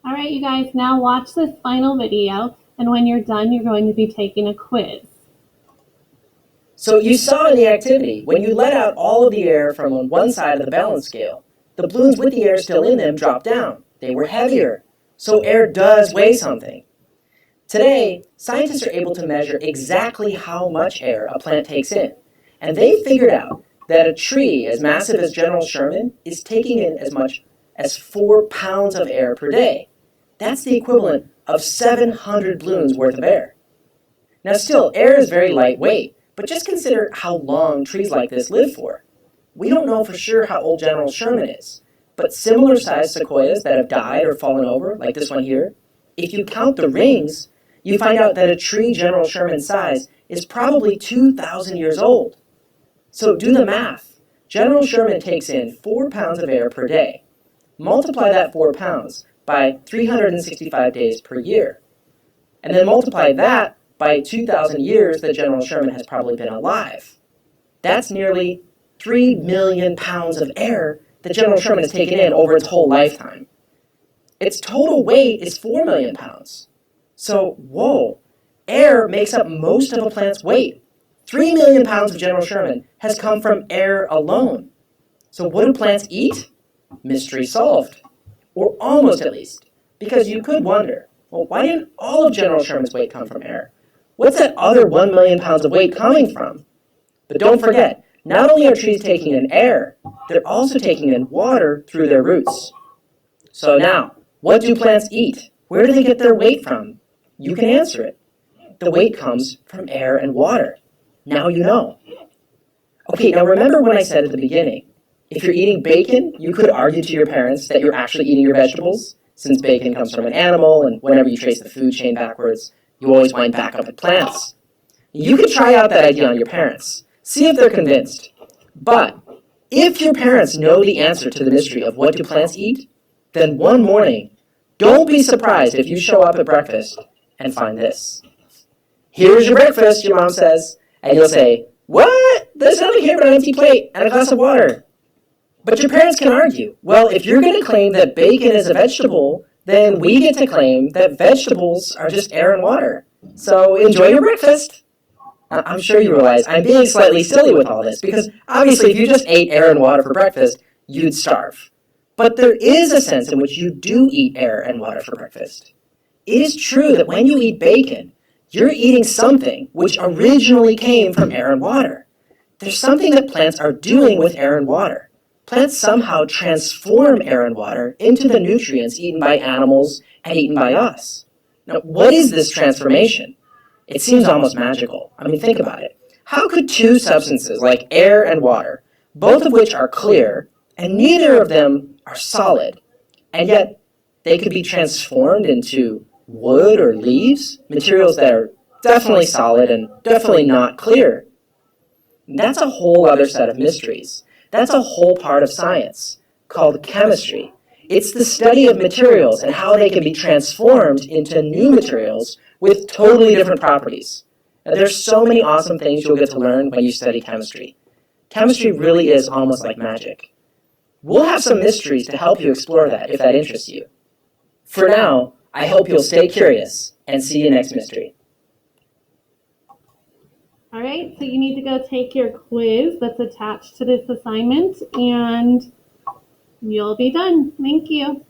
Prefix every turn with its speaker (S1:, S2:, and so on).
S1: All right, you guys, now watch this final video, and when you're done, you're going to be taking a quiz.
S2: So you saw in the activity, when you let out all of the air from on one side of the balance scale, the balloons with the air still in them dropped down. They were heavier. So air does weigh something. Today, scientists are able to measure exactly how much air a plant takes in. And they figured out that a tree as massive as General Sherman is taking in as much as 4 pounds of air per day. That's the equivalent of 700 balloons worth of air. Now still, air is very lightweight, but just consider how long trees like this live for. We don't know for sure how old General Sherman is, but similar sized sequoias that have died or fallen over, like this one here, if you count the rings, you find out that a tree General Sherman's size is probably 2,000 years old. So do the math. General Sherman takes in 4 pounds of air per day. Multiply that 4 pounds by 365 days per year. And then multiply that by 2,000 years that General Sherman has probably been alive. That's nearly 3 million pounds of air that General Sherman has taken in over its whole lifetime. Its total weight is 4 million pounds. So, whoa, air makes up most of a plant's weight. 3 million pounds of General Sherman has come from air alone. So what do plants eat? Mystery solved. Or almost at least. Because you could wonder, well, why didn't all of General Sherman's weight come from air? What's that other 1 million pounds of weight coming from? But don't forget, not only are trees taking in air, they're also taking in water through their roots. So now, what do plants eat? Where do they get their weight from? You can answer it. The weight comes from air and water. Now you know. Okay, now remember when I said at the beginning, if you're eating bacon, you could argue to your parents that you're actually eating your vegetables, since bacon comes from an animal, and whenever you trace the food chain backwards, you always wind back up at plants. You could try out that idea on your parents. See if they're convinced. But if your parents know the answer to the mystery of what do plants eat, then one morning, don't be surprised if you show up at breakfast and find this. Here's your breakfast, your mom says, and you'll say, what? There's nothing here but an empty plate and a glass of water. But your parents can argue, well, if you're going to claim that bacon is a vegetable, then we get to claim that vegetables are just air and water. So enjoy your breakfast. I'm sure you realize I'm being slightly silly with all this, because obviously if you just ate air and water for breakfast, you'd starve. But there is a sense in which you do eat air and water for breakfast. It is true that when you eat bacon, you're eating something which originally came from air and water. There's something that plants are doing with air and water. Plants somehow transform air and water into the nutrients eaten by animals and eaten by us. Now, what is this transformation? It seems almost magical. I mean, think about it. How could two substances like air and water, both of which are clear, and neither of them are solid, and yet they could be transformed into wood or leaves, materials that are definitely solid and definitely not clear? That's a whole other set of mysteries. That's a whole part of science called chemistry. It's the study of materials and how they can be transformed into new materials with totally different properties. Now, there's so many awesome things you'll get to learn when you study chemistry. Chemistry really is almost like magic. We'll have some mysteries to help you explore that if that interests you. For now, I hope you'll stay curious and see you next mystery.
S1: All right, so you need to go take your quiz that's attached to this assignment, and you'll be done. Thank you.